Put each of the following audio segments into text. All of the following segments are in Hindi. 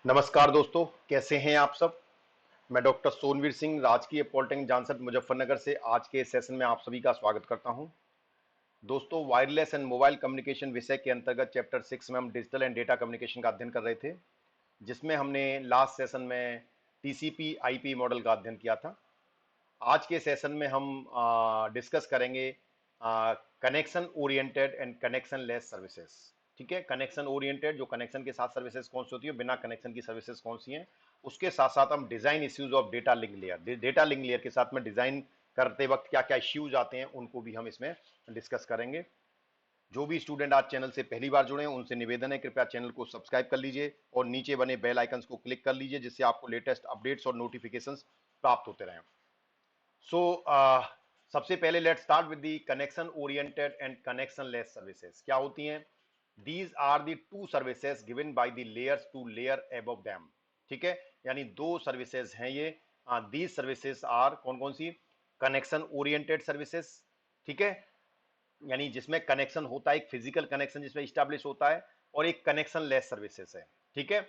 नमस्कार दोस्तों, कैसे हैं आप सब। मैं डॉक्टर सोनवीर सिंह राजकीय पॉलिटेक्निक जानसठ मुजफ्फरनगर से आज के सेशन में आप सभी का स्वागत करता हूं। दोस्तों, वायरलेस एंड मोबाइल कम्युनिकेशन विषय के अंतर्गत चैप्टर 6 में हम डिजिटल एंड डेटा कम्युनिकेशन का अध्ययन कर रहे थे, जिसमें हमने लास्ट सेशन में टीसीपी आईपी मॉडल का अध्ययन किया था। आज के सेशन में हम डिस्कस करेंगे connection oriented and connectionless services. ठीक है, कनेक्शन ओरिएंटेड जो कनेक्शन के साथ सर्विसेज कौन सी होती है, बिना कनेक्शन की सर्विसेज कौन सी हैं। उसके साथ साथ हम design issues of data link layer, data link layer के साथ में डिजाइन करते वक्त क्या क्या इश्यूज आते हैं उनको भी हम इसमें डिस्कस करेंगे। जो भी स्टूडेंट आज चैनल से पहली बार जुड़े हैं उनसे निवेदन है, कृपया चैनल को सब्सक्राइब कर लीजिए और नीचे बने बेल आइकन्स को क्लिक कर लीजिए, जिससे आपको लेटेस्ट अपडेट्स और नोटिफिकेशंस प्राप्त होते रहें। सो सबसे पहले let start with the connection oriented and connectionless services. क्या होती हैं? These are the two services given by the layers to layer above them. ठीक है, यानी दो सर्विसेज हैं ये। दीज सर्विसेज आर कौन कौन सी? कनेक्शन ओरिएंटेड सर्विसेज, ठीक है, यानी जिसमें कनेक्शन होता है, एक फिजिकल कनेक्शन जिसमें स्टैब्लिश होता है, और एक कनेक्शन लेस सर्विसेज है। ठीक है,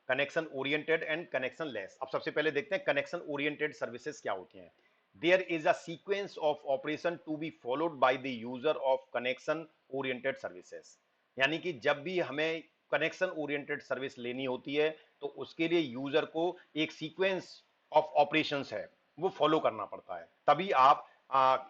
connection oriented and connection less. अब सबसे पहले देखते हैं कनेक्शन ओरिएंटेड सर्विसेज क्या होती हैं। There is a sequence of operation to be followed by the user of connection oriented services. यानी कि जब भी हमें कनेक्शन ओरिएंटेड सर्विस लेनी होती है तो उसके लिए यूजर को एक सीक्वेंस ऑफ ऑपरेशंस है वो फॉलो करना पड़ता है, तभी आप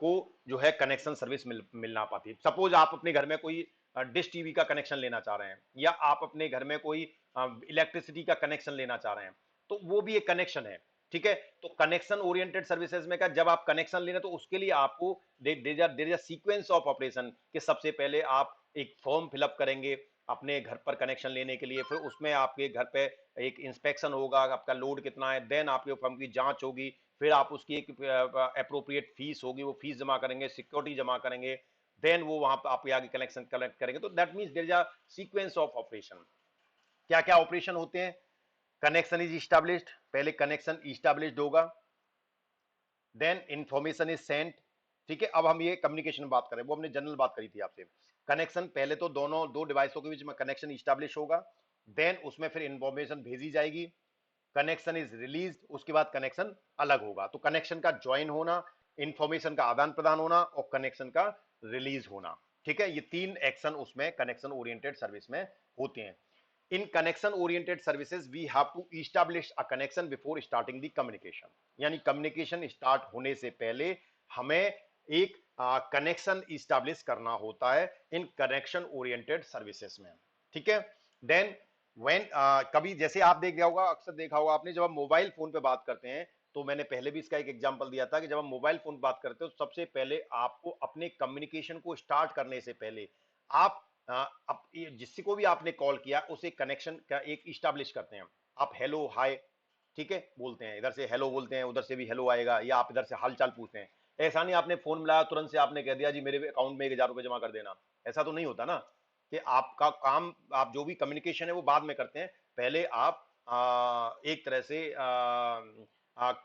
को जो है कनेक्शन सर्विस मिलना पाती है। सपोज आप अपने घर में कोई डिश टीवी का कनेक्शन लेना चाह रहे हैं, या आप अपने घर में कोई इलेक्ट्रिसिटी का कनेक्शन लेना चाह रहे हैं, तो वो भी एक कनेक्शन है। ठीक है, तो कनेक्शन ओरिएंटेड सर्विसेज में क्या, जब आप कनेक्शन ले रहे हैं तो उसके लिए आपको there is a sequence of operation कि सबसे पहले आप एक फॉर्म फिलअप करेंगे अपने घर पर कनेक्शन लेने के लिए, फिर उसमें आपके घर पे एक इंस्पेक्शन होगा, आपका लोड कितना है, देन आपके फॉर्म की जांच होगी, फिर आप उसकी एक अप्रोप्रिएट फीस होगी, वो फीस जमा करेंगे, सिक्योरिटी जमा करेंगे, देन वो वहां पर आपके आगे कनेक्शन कलेक्ट करेंगे। तो that means there is a sequence of operation. क्या क्या ऑपरेशन होते हैं? कनेक्शन इज इस्टेब्लिश्ड, पहले कनेक्शन इस्टेब्लिश्ड होगा, देन इंफॉर्मेशन इज सेंट। ठीक है, अब हम ये कम्युनिकेशन बात करें, वो हमने जनरल बात करी थी आपसे। कनेक्शन पहले तो दोनों दो डिवाइसों के बीच में कनेक्शन इस्टेब्लिश होगा, देन उसमें फिर इंफॉर्मेशन भेजी जाएगी, कनेक्शन इज रिलीज, उसके बाद कनेक्शन अलग होगा। तो कनेक्शन का ज्वाइन होना, इंफॉर्मेशन का आदान प्रदान होना और कनेक्शन का रिलीज होना। ठीक है, ये तीन एक्शन उसमें कनेक्शन ओरिएंटेड सर्विस में होते हैं। In connection oriented services we have to establish a connection before starting the communication. यानी कम्युनिकेशन स्टार्ट होने से पहले हमें एक कनेक्शन इस्टेब्लिश करना होता है इन कनेक्शन ओरिएंटेड सर्विसेज में। ठीक है, देन व्हेन कभी जैसे आप देख लिया होगा, अक्सर देखा होगा आपने, जब हम मोबाइल फोन पे बात करते हैं, तो मैंने पहले भी इसका एक एग्जांपल दिया था कि जब हम मोबाइल फोन बात करते हो तो सबसे पहले आपको अपने कम्युनिकेशन को स्टार्ट करने से पहले आप अब जिससे को भी आपने कॉल किया उसे कनेक्शन का एक इस्टेब्लिश करते हैं। आप हेलो हाय, ठीक है, बोलते हैं, इधर से हेलो बोलते हैं, उधर से भी हेलो आएगा, या आप इधर से हाल चाल पूछते हैं। ऐसा नहीं आपने फोन मिलाया तुरंत से आपने कह दिया जी मेरे अकाउंट में 1,000 रुपए जमा कर देना। ऐसा तो नहीं होता ना, कि आपका काम, आप जो भी कम्युनिकेशन है वो बाद में करते हैं, पहले आप एक तरह से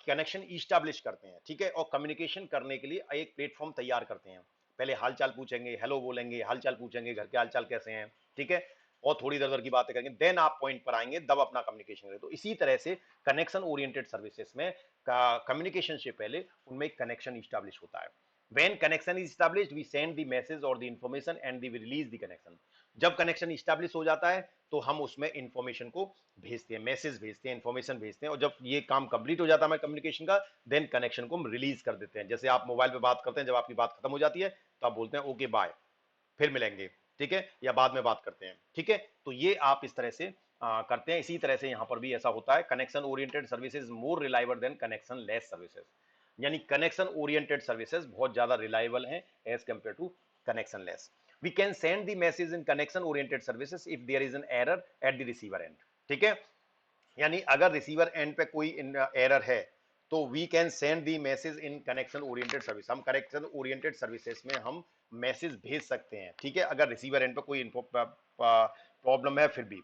कनेक्शन इस्टेब्लिश करते हैं। ठीक है, और कम्युनिकेशन करने के लिए एक प्लेटफॉर्म तैयार करते हैं। पहले हालचाल पूछेंगे, हेलो बोलेंगे, हालचाल पूछेंगे, घर के हालचाल कैसे हैं, ठीक है, और थोड़ी देर की बातें करेंगे, देन आप पॉइंट पर आएंगे, तब अपना कम्युनिकेशन करें। तो इसी तरह से कनेक्शन ओरिएंटेड सर्विसेज में कम्युनिकेशन से पहले उनमें कनेक्शन इस्टेब्लिश होता है। when connection is established we send the message or the information and we release the connection। जब कनेक्शन इस्टेब्लिश हो जाता है तो हम उसमें इंफॉर्मेशन को भेजते हैं, मैसेज भेजते हैं, इंफॉर्मेशन भेजते हैं, और जब ये काम कंप्लीट हो जाता है कम्युनिकेशन का, देन कनेक्शन को हम रिलीज कर देते हैं। जैसे आप मोबाइल पे बात करते हैं, जब आपकी बात खत्म हो जाती है तो आप बोलते हैं ओके बाय, फिर मिलेंगे, ठीक है, या बाद में बात करते हैं। ठीक है, तो ये आप इस तरह से करते हैं। इसी तरह से यहां पर भी ऐसा होता है, connection oriented services more reliable than connectionless services. यानी कनेक्शन ओरिएंटेड सर्विसेज बहुत ज्यादा रिलायबल हैं as compare to connectionless. We can send the message in connection oriented services if there is an error at the receiver end. ठीक है, यानी अगर रिसीवर एंड पे कोई एरर है तो we can send the message in connection oriented service. हम कनेक्शन ओरिएंटेड सर्विसेज में हम मैसेज भेज सकते हैं, ठीक है, अगर रिसीवर एंड पे कोई प्रॉब्लम है फिर भी।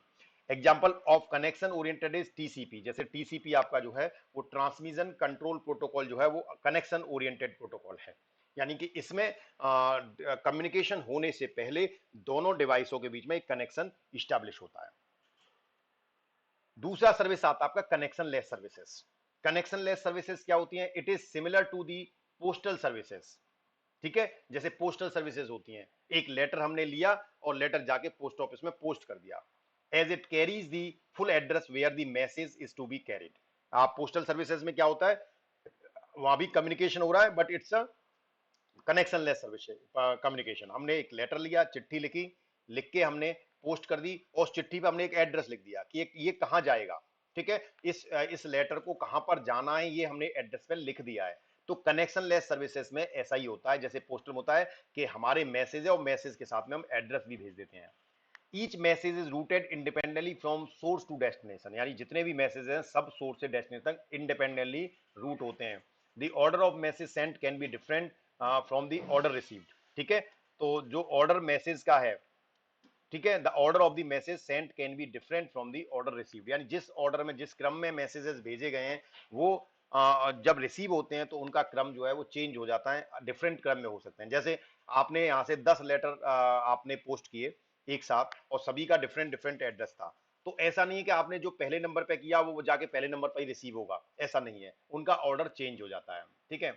Example of connection oriented is TCP. जैसे टीसीपी आपका जो है वो ट्रांसमिशन कंट्रोल प्रोटोकॉल जो है वो कनेक्शन ओरिएंटेड प्रोटोकॉल है। यानी कि इसमें कम्युनिकेशन होने से पहले दोनों डिवाइसों के बीच में एक कनेक्शन स्टैब्लिश होता है। दूसरा सर्विस आता है आपका connectionless services. Connectionless services क्या होती हैं? It is similar to the postal services. ठीक है, जैसे पोस्टल सर्विसेज होती हैं, एक लेटर हमने लिया और लेटर जाके पोस्ट ऑफिस में पोस्ट कर दिया, as it carries the full address where the message is to be carried. आप पोस्टल सर्विसेज में क्या होता है, वहां भी कम्युनिकेशन हो रहा है but it's a connection less service communication. हमने एक लेटर लिया, चिट्ठी लिखी, लिख के हमने पोस्ट कर दी और उस चिट्ठी पे हमने एक एड्रेस लिख दिया कि ये कहाँ जाएगा। ठीक है, इस लेटर को कहां पर जाना है ये हमने एड्रेस पे लिख दिया है। तो कनेक्शन लेस सर्विसेज में ऐसा ही होता है जैसे पोस्टल में होता है कि हमारे मैसेज है और मैसेज के साथ में हम एड्रेस भी भेज देते हैं। Each message is routed independently from source to destination, यानी जितने भी मैसेज हैं सब सोर्स से डेस्टिनेशन तक इंडिपेंडेंटली रूट होते हैं। The order of message sent can be different from the order received. ठीक है, तो जो ऑर्डर मैसेज का है, ठीक है, the order of the message sent can be different from the order received, यानी जिस ऑर्डर में जिस क्रम में मैसेजेस भेजे गए हैं वो जब रिसीव होते हैं तो उनका क्रम जो है वो चेंज हो जाता है, डिफरेंट क्रम में हो सकते हैं। जैसे आपने यहाँ से 10 लेटर आपने पोस्ट किए एक साथ और सभी का डिफरेंट डिफरेंट एड्रेस था, तो ऐसा नहीं है कि आपने जो पहले नंबर पे किया वो जाके पहले नंबर पर ही रिसीव होगा, ऐसा नहीं है, उनका ऑर्डर चेंज हो जाता है। ठीक है,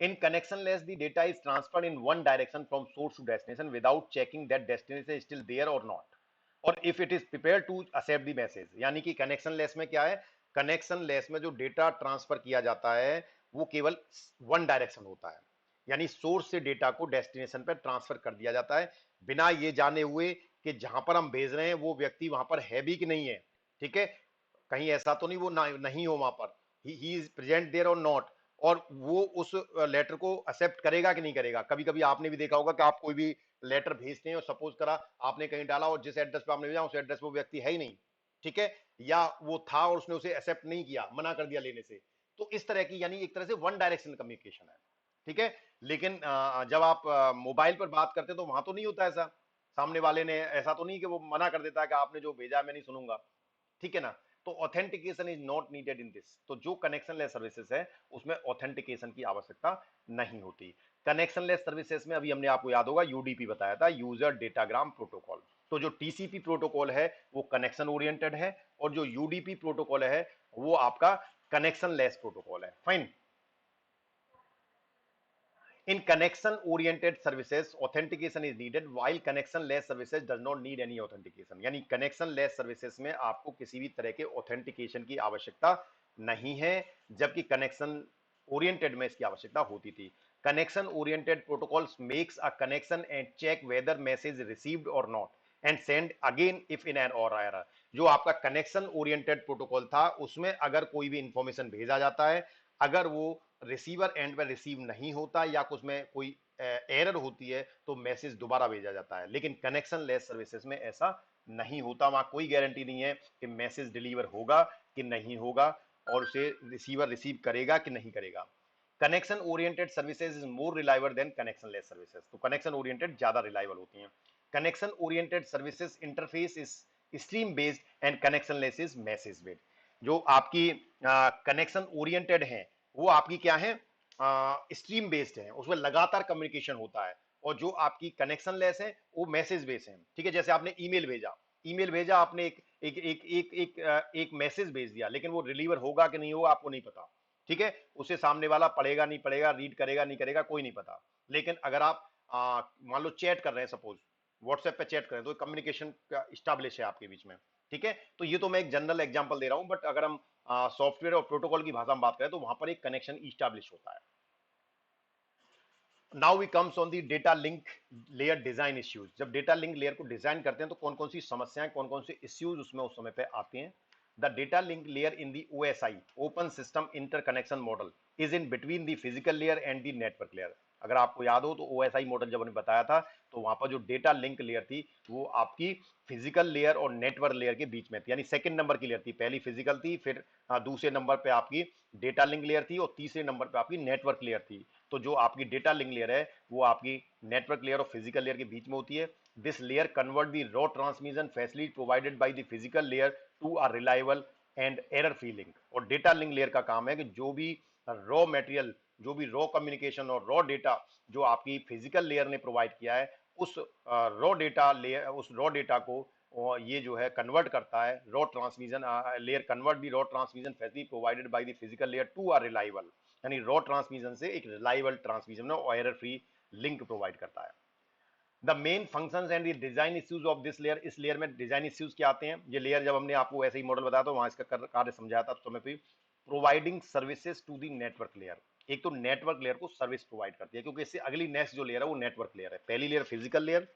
in connectionless, the data is transferred in one direction from source to destination without checking that destination is still there or not, or if it is prepared to accept the message। यानी कि कनेक्शनलेस में क्या है, कनेक्शनलेस में जो डेटा ट्रांसफर किया जाता है वो केवल वन डायरेक्शन होता है, यानी सोर्स से डेटा को डेस्टिनेशन पर ट्रांसफर कर दिया जाता है बिना ये जाने हुए कि जहां पर हम भेज रहे हैं वो व्यक्ति वहां पर है भी कि नहीं है। ठीक है, कहीं ऐसा तो नहीं वो नहीं हो वहां पर, ही इज प्रेजेंट देयर और नॉट, और वो उस लेटर को एक्सेप्ट करेगा कि नहीं करेगा। कभी कभी आपने भी देखा होगा कि आप कोई भी लेटर भेजते हैं और सपोज करा आपने कहीं डाला और जिस एड्रेस पे आपने भेजा उस एड्रेस पे वो व्यक्ति है ही नहीं, ठीक है, या वो था और उसने उसे एक्सेप्ट नहीं किया, मना कर दिया लेने से, तो इस तरह की यानी एक तरह से वन डायरेक्शन कम्युनिकेशन है। ठीक है, लेकिन जब आप मोबाइल पर बात करते हैं तो वहां तो नहीं होता ऐसा, सामने वाले ने ऐसा तो नहीं कि वो मना कर देता है कि आपने जो भेजा मैं नहीं सुनूंगा। ठीक है ना, तो authentication is not needed in this. तो जो कनेक्शन लेस सर्विसेज है उसमें ऑथेंटिकेशन की आवश्यकता नहीं होती। कनेक्शन लेस सर्विसेज में अभी हमने आपको याद होगा यूडीपी बताया था, यूजर डेटाग्राम प्रोटोकॉल। तो जो टीसीपी प्रोटोकॉल है वो कनेक्शन ओरिएंटेड है और जो यूडीपी प्रोटोकॉल है वो आपका कनेक्शन लेस प्रोटोकॉल है। Fine. In connection-oriented services, authentication is needed, while connection-less services does not need any authentication। यानी connection-less services में आपको किसी भी तरह के authentication की आवश्यकता नहीं है, जबकि connection-oriented में इसकी आवश्यकता होती थी। Connection-oriented protocols makes a connection and check whether message received or not, and send again if in an or error। जो आपका कनेक्शन ओरिएंटेड प्रोटोकॉल था उसमें अगर कोई भी इंफॉर्मेशन भेजा जाता है, अगर वो रिसीवर एंड पर रिसीव नहीं होता या कुछ में कोई एरर होती है तो मैसेज दोबारा भेजा जाता है। लेकिन कनेक्शन लेस सर्विसेज में ऐसा नहीं होता, वहां कोई गारंटी नहीं है कि मैसेज डिलीवर होगा कि नहीं होगा और उसे रिसीवर रिसीव करेगा कि नहीं करेगा। Connection oriented services is more reliable than connectionless services. तो कनेक्शन ओरिएंटेड ज्यादा रिलायबल होती हैं। Connection oriented services interface is stream based and connection less is message based. जो आपकी कनेक्शन ओरिएंटेड है वो आपकी क्या है, स्ट्रीम बेस्ड है, उसमें लगातार कम्युनिकेशन होता है, और जो आपकी कनेक्शन लेस है वो मैसेज बेस्ड है। ठीक है, जैसे आपने ईमेल भेजा, ईमेल भेजा आपने एक मैसेज भेज दिया, लेकिन वो डिलीवर होगा कि नहीं होगा आपको नहीं पता। ठीक है, उसे सामने वाला पढ़ेगा नहीं पढ़ेगा, रीड करेगा नहीं करेगा, कोई नहीं पता। लेकिन अगर आप मान लो चैट कर रहे हैं, सपोज व्हाट्सएप पे चैट करें, तो कम्युनिकेशन का स्टैब्लिश है आपके बीच में। ठीक है, तो ये तो मैं एक जनरल एग्जांपल दे रहा हूं, बट अगर हम सॉफ्टवेयर और प्रोटोकॉल की भाषा में बात करें तो वहां पर एक कनेक्शन इस्टेब्लिश होता है। Now we comes on the data link layer design issues. जब डेटा लिंक लेयर को डिजाइन करते हैं तो कौन कौन सी समस्याएं, कौन कौन से इश्यूज उसमें उस समय पे आते हैं। The data link layer in the OSI open system interconnection model is in between the physical layer and the network layer. अगर आपको याद हो तो ओएसआई मॉडल जब हमने बताया था तो वहां पर जो डेटा लिंक लेयर थी वो आपकी फिजिकल लेयर और नेटवर्क लेयर के बीच में थी, यानी सेकंड नंबर की लेयर थी। पहली फिजिकल थी, फिर दूसरे नंबर पे आपकी डेटा लिंक लेयर थी और तीसरे नंबर पे आपकी नेटवर्क लेयर थी। तो जो आपकी डेटा लिंक लेयर है वो आपकी नेटवर्क लेयर और फिजिकल लेयर के बीच में होती है। This layer convert the raw transmission facility provided by the physical layer to a reliable and error free link. और डेटा लिंक लेयर का काम है कि जो भी रॉ मटेरियल, जो भी रॉ कम्युनिकेशन और रॉ डेटा जो आपकी फिजिकल लेयर ने प्रोवाइड किया है, उस रॉ डेटा लेयर, उस रॉ डेटा को और ये जो है कन्वर्ट करता है raw transmission layer, convert the raw transmission facility provided by the physical layer to are reliable, यानी रॉ ट्रांसमिशन से एक रिलायबल ट्रांसमिशन और एरर फ्री लिंक प्रोवाइड करता है। The main functions and the design issues of this layer, इस लेयर में डिजाइन इश्यूज क्या आते हैं? ये लेयर जब हमने आपको ऐसे ही मॉडल बताया था वहां इसका कार्य समझाया था तो मैं providing services to the network layer, एक तो नेटवर्क लेयर को सर्विस प्रोवाइड करती है, क्योंकि इससे अगली नेक्स्ट जो लेयर है वो नेटवर्क लेयर है। पहली layer physical layer,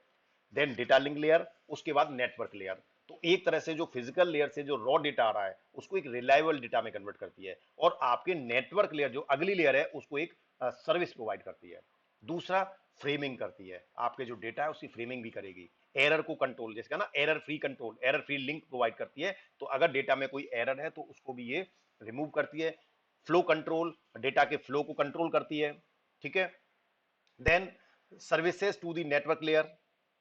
then data link layer, उसके बाद नेटवर्क लेयर। तो एक तरह से जो फिजिकल लेयर से जो रॉ डेटा आ रहा है उसको एक रिलायबल डेटा में कन्वर्ट करती है, और आपके नेटवर्क लेयर जो अगली लेयर है उसको एक सर्विस प्रोवाइड करती है। दूसरा, फ्रेमिंग करती है, आपके जो डेटा है उसकी फ्रेमिंग भी करेगी। एरर को कंट्रोल, जैसे ना error free control, error free link provide करती है, तो अगर डेटा में कोई एरर है तो उसको भी ये रिमूव करती है। फ्लो कंट्रोल, डेटा के फ्लो को कंट्रोल करती है, ठीक है। Then services to the network layer,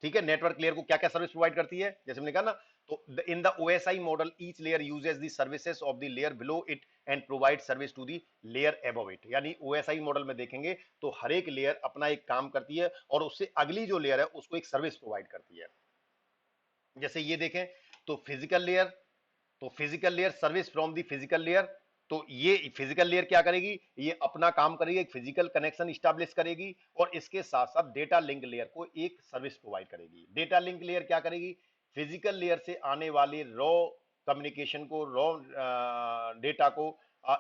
ठीक है। नेटवर्क लेयर को क्या क्या सर्विस प्रोवाइड करती है, जैसे हमने कहा ना, तो in the OSI model each layer uses the services of the layer below it and provide service to the layer above it, यानी ओएसआई मॉडल में देखेंगे तो हर एक लेयर अपना एक काम करती है और उससे अगली जो लेयर है उसको एक सर्विस प्रोवाइड करती है। जैसे ये देखें तो फिजिकल लेयर, तो physical layer service from the physical layer, तो ये फिजिकल लेयर क्या करेगी, ये अपना काम करेगी, एक फिजिकल कनेक्शन स्टैब्लिश करेगी और इसके साथ साथ डेटा लिंक लेयर को एक सर्विस प्रोवाइड करेगी। डेटा लिंक लेयर क्या करेगी, फिजिकल लेयर से आने वाले रॉ कम्युनिकेशन को, रॉ डेटा को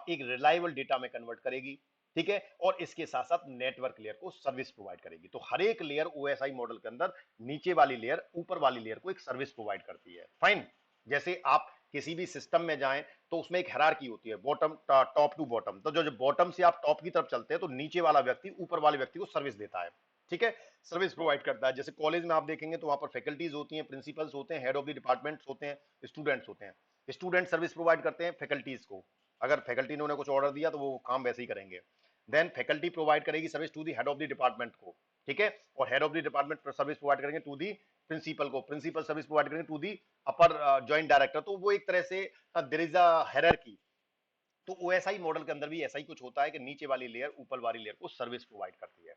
एक रिलायबल डेटा में कन्वर्ट करेगी, ठीक है, और इसके साथ साथ नेटवर्क लेयर को सर्विस प्रोवाइड करेगी। तो हर एक लेयर ओएसआई मॉडल के अंदर नीचे वाली लेयर ऊपर वाली लेयर को एक सर्विस प्रोवाइड करती है। फाइन। जैसे आप किसी भी सिस्टम में जाएं तो उसमें एक हायरार्की होती है, बॉटम टॉप टू बॉटम, तो जो बॉटम से आप टॉप की तरफ चलते हैं तो नीचे वाला व्यक्ति ऊपर वाले व्यक्ति को सर्विस देता है, ठीक है, सर्विस प्रोवाइड करता है। जैसे कॉलेज में आप देखेंगे तो वहां पर फैकल्टीज होती हैं, प्रिंसिपल्स होते हैं, हेड ऑफ द डिपार्टमेंट्स होते हैं, स्टूडेंट्स होते हैं। स्टूडेंट सर्विस प्रोवाइड करते हैं फैकल्टीज को, अगर फैकल्टी ने उन्हें कुछ ऑर्डर दिया तो वो काम वैसे ही करेंगे। देन फैकल्टी प्रोवाइड करेगी service to the head of the department को, ठीक है, और head of the department service provide करेंगे टू दी प्रिंसिपल को, प्रिंसिपल सर्विस प्रोवाइड करेंगे to the upper joint director. तो वो एक तरह से देयर इज अ हायरार्की। तो ओएसआई मॉडल के अंदर भी ऐसा ही कुछ होता है कि नीचे वाली लेयर ऊपर वाली लेयर को सर्विस प्रोवाइड करती है।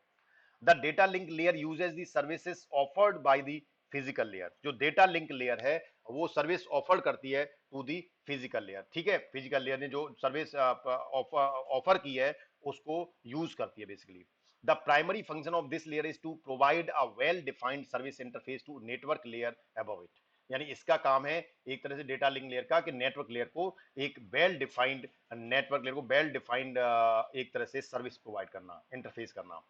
The data link layer uses the services offered by the physical layer, जो डेटा लिंक लेयर है वो सर्विस ऑफर करती है टू दी फिजिकल लेयर, ठीक है, फिजिकल लेयर ने जो सर्विस ऑफर की है उसको यूज करती है basically. The primary function of this layer is to provide a well defined service interface to network layer above it, यानी इसका काम है एक तरह से डेटा लिंक लेयर का कि नेटवर्क लेयर को एक वेल डिफाइंड, नेटवर्क लेयर को वेल डिफाइंड एक तरह से सर्विस प्रोवाइड करना, इंटरफेस करना।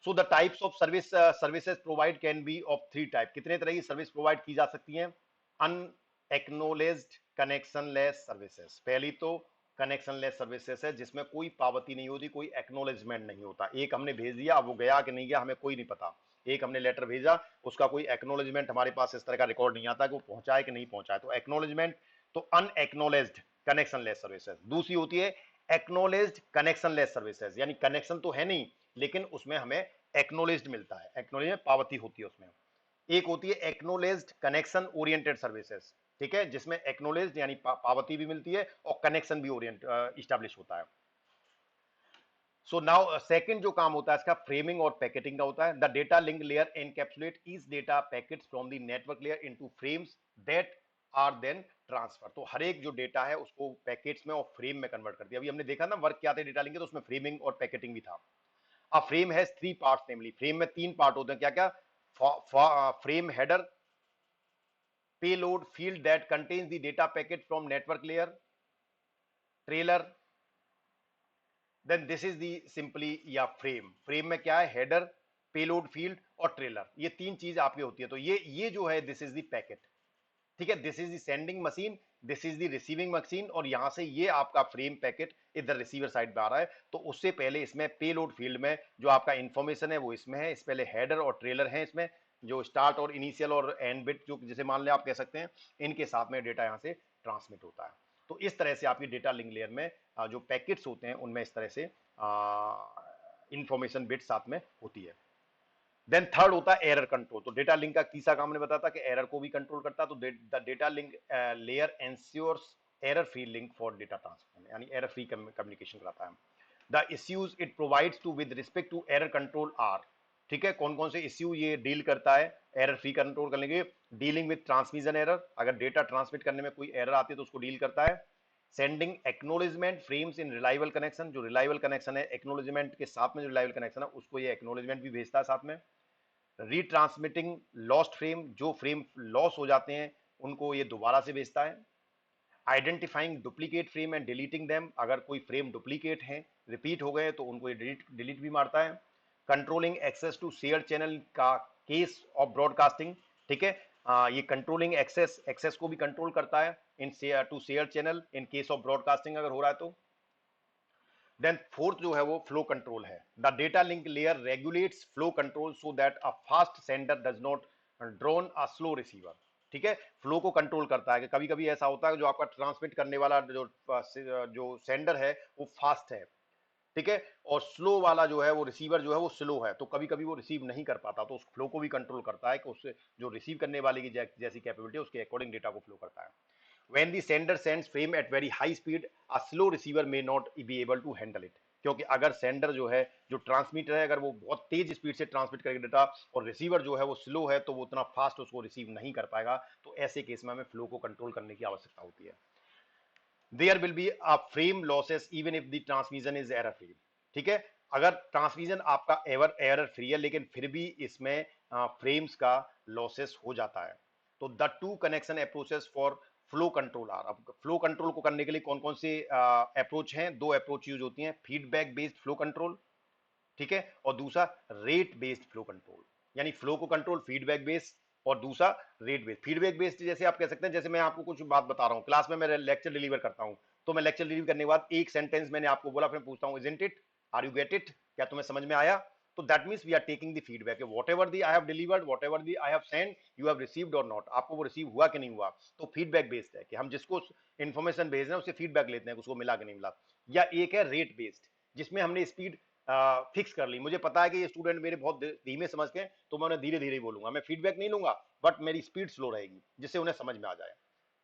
So the types of service services provide can be of three type, कितने तरह की सर्विस प्रोवाइड की जा सकती हैं? अनएक्नोलेज्ड कनेक्शनलेस सर्विसेज, पहली तो कनेक्शनलेस सर्विसेज है जिसमें कोई पावती नहीं होती, कोई एक्नोलेजमेंट नहीं होता, एक हमने भेज दिया, अब वो गया कि नहीं गया हमें कोई नहीं पता, एक हमने लेटर भेजा उसका कोई एक्नोलेजमेंट हमारे पास इस तरह का रिकॉर्ड नहीं आता कि वो पहुंचाए कि नहीं पहुंचाए, तो एक्नोलेजमेंट, तो अनएक्नोलेज्ड कनेक्शनलेस सर्विसेज। दूसरी होती है एक्नोलेज्ड कनेक्शनलेस सर्विसेज, यानी कनेक्शन तो है नहीं लेकिन उसमें हमें एक्नोलेज्ड मिलता है, एक्नोलेज पावती होती है उसमें। एक होती है एक्नोलेज्ड कनेक्शन ओरिएंटेड सर्विसेज, ठीक है, जिसमें एक्नोलेज्ड यानी पावती भी मिलती है और कनेक्शन भी ओरिएंट इस्टेब्लिश होता है। सो नाउ सेकंड जो काम होता है इसका फ्रेमिंग और पैकेटिंग का होता है। The data link layer encapsulate each data packets from the network layer into frames that are then transfer, तो हर एक जो डेटा है उसको पैकेट्स में और फ्रेम में कन्वर्ट करती है। अभी हमने देखा ना वर्क क्या थे डेटा लिंक के, तो उसमें फ्रेमिंग और पैकेटिंग भी था। A frame has three parts, namely frame में तीन पार्ट होते हैं, क्या क्या? Frame header, payload field that contains the data packet from network layer, trailer, then this is the simply या फ्रेम में क्या है, हेडर, पेलोड फील्ड और ट्रेलर, ये तीन चीज आपकी होती है। तो ये जो है दिस इज द पैकेट, ठीक है, this is the sending machine, this is the receiving machine, और यहां से ये आपका फ्रेम पैकेट इधर रिसीवर साइड पे आ रहा है। तो उससे पहले इसमें पेलोड फील्ड में जो आपका इंफॉर्मेशन है वो इसमें है, इस पहले हेडर और ट्रेलर है इसमें, जो स्टार्ट और इनिशियल और एंड बिट जो जिसे मान ले आप कह सकते हैं, इनके साथ में डेटा यहां से ट्रांसमिट होता है। तो इस तरह से आपकी डेटा लिंक लेयर में जो पैकेट्स होते हैं उनमें इस तरह से इंफॉर्मेशन बिट साथ में होती है। देन थर्ड होता है एरर कंट्रोल, तो डेटा लिंक का तीसरा काम ने बताया था कि एरर को भी कंट्रोल करता है। तो the data link layer ensures error free link for data transfer, यानी एरर फ्री कम्युनिकेशन कराता है। The issues it provides to with respect to error control are, ठीक है, कौन कौन से इश्यू ये डील करता है एरर फ्री कंट्रोल करने के लिए। डीलिंग विद ट्रांसमिशन एरर, अगर डेटा ट्रांसमिट करने में कोई एरर आती है तो उसको डील करता है। Sending acknowledgement frames in reliable connection, जो रिलायबल कनेक्शन है एक्नोलेजमेंट के साथ में जो रिलायबल कनेक्शन है उसको ये एक्नोलेजमेंट भी भेजता है साथ में। रीट्रांसमिटिंग लॉस्ट फ्रेम, जो फ्रेम लॉस हो जाते हैं उनको ये दोबारा से भेजता है। Identifying duplicate frame and deleting them, अगर कोई फ्रेम डुप्लीकेट हैं रिपीट हो गए तो उनको ये डिलीट भी मारता है। Controlling access to share channel का केस ऑफ ब्रॉडकास्टिंग, ठीक है, ये कंट्रोलिंग एक्सेस को भी कंट्रोल करता है in to share channel in case of broadcasting अगर हो रहा है तो। देन फोर्थ जो है वो फ्लो कंट्रोल है। The data link layer regulates flow control so that a fast sender does not drone a slow receiver, ठीक है, फ्लो को कंट्रोल करता है कि कभी कभी ऐसा होता है जो आपका ट्रांसमिट करने वाला जो सेंडर है वो फास्ट है, ठीक है, और स्लो वाला जो है वो रिसीवर जो है वो स्लो है, तो कभी कभी वो रिसीव नहीं कर पाता, तो उस फ्लो को भी कंट्रोल करता है कि उससे जो रिसीव करने वाले की जैसी कैपेबिलिटी है उसके अकॉर्डिंग डेटा को फ्लो करता है। when the sender sends frame at very high speed, a slow receiver may not be able to handle it, क्योंकि अगर सेंडर जो है जो ट्रांसमीटर है अगर वो बहुत तेज स्पीड से ट्रांसमिट करेगा डेटा और रिसीवर जो है वो स्लो है तो वो उतना फास्ट उसको रिसीव नहीं कर पाएगा, तो ऐसे केस में हमें फ्लो को कंट्रोल करने की आवश्यकता होती है। There will be a frame losses even if the transmission is error free, ठीक है, अगर ट्रांसमिशन आपका एरर फ्री है लेकिन फिर भी इसमें फ्रेम्स का लॉसेस हो जाता है, तो the two connection approaches for flow control are, अब फ्लो कंट्रोल को करने के लिए कौन कौन से अप्रोच हैं, दो अप्रोच यूज होती हैं, फीडबैक बेस्ड फ्लो कंट्रोल, ठीक है, और दूसरा रेट बेस्ड फ्लो कंट्रोल, यानी फ्लो को कंट्रोल फीडबैक बेस्ड और दूसरा रेट बेस्ड। फीडबैक बेस्ड जैसे आप कह सकते हैं, जैसे मैं आपको कुछ बात बता रहा हूं क्लास में, मैं लेक्चर डिलीवर करता हूं, तो मैं लेक्चर डिलीवर करने के बाद एक सेंटेंस मैंने आपको बोला, फिर पूछता हूं isn't it, are you get it, क्या तुम्हें समझ में आया, तो that means we are taking the feedback, whatever the I have delivered, whatever the I have send, you have received और नॉट, आपको वो रिसीव हुआ कि नहीं हुआ, तो फीडबैक बेस्ड है कि हम जिसको इन्फॉर्मेशन भेज रहे हैं उससे फीडबैक लेते हैं उसको मिला कि नहीं मिला। या एक है रेट बेस्ड, जिसमें हमने स्पीड फिक्स कर ली, मुझे पता है कि ये स्टूडेंट मेरे बहुत धीमे समझते हैं तो मैं उन्हें धीरे धीरे बोलूंगा, मैं फीडबैक नहीं लूंगा बट मेरी स्पीड स्लो रहेगी जिससे उन्हें समझ में आ जाए।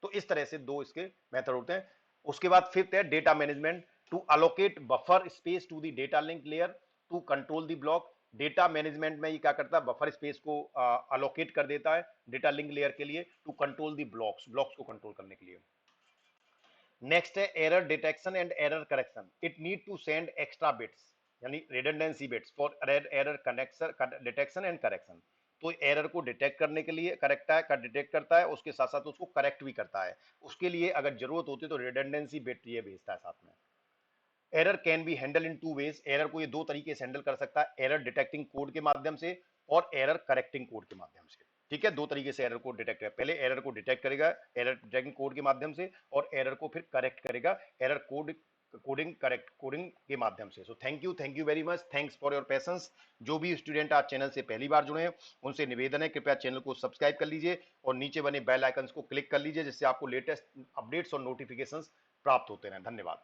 तो इस तरह से दो इसके मेथड होते हैं। उसके बाद फिफ्थ है data management, to allocate buffer space to the data link layer to control the block. Data management में ये क्या करता है, बफर स्पेस को अलोकेट कर देता है डेटा लिंक लेयर के लिए to control the blocks, blocks को कंट्रोल करने के लिए। नेक्स्ट है error detection and error correction, it need to send extra bits यानी redundancy bits for error detection and correction, तो एरर को डिटेक्ट करने के लिए करेक्ट है डिटेक्ट करता है, उसके साथ साथ उसको करेक्ट भी करता है, उसके लिए अगर जरूरत होती है तो रिडंडेंसी बिट ये भेजता है साथ में। Error can be handled in two ways, error को ये दो तरीके से हैंडल कर सकता है, एरर डिटेक्टिंग कोड के माध्यम से और एरर करेक्टिंग कोड के माध्यम से, ठीक है, दो तरीके से एरर को डिटेक्ट करेगा, पहले एरर को डिटेक्ट करेगा एरर डिटेक्टिंग कोड के माध्यम से और एरर को फिर करेक्ट करेगा error code coding correct coding के माध्यम से। So thank you very much, thanks for your patience. जो भी स्टूडेंट आज चैनल से पहली बार जुड़े हैं उनसे निवेदन है कृपया चैनल को सब्सक्राइब कर लीजिए और नीचे बने बेल आइकन्स को क्लिक कर लीजिए जिससे आपको लेटेस्ट अपडेट्स और नोटिफिकेशंस प्राप्त होते रहें। धन्यवाद।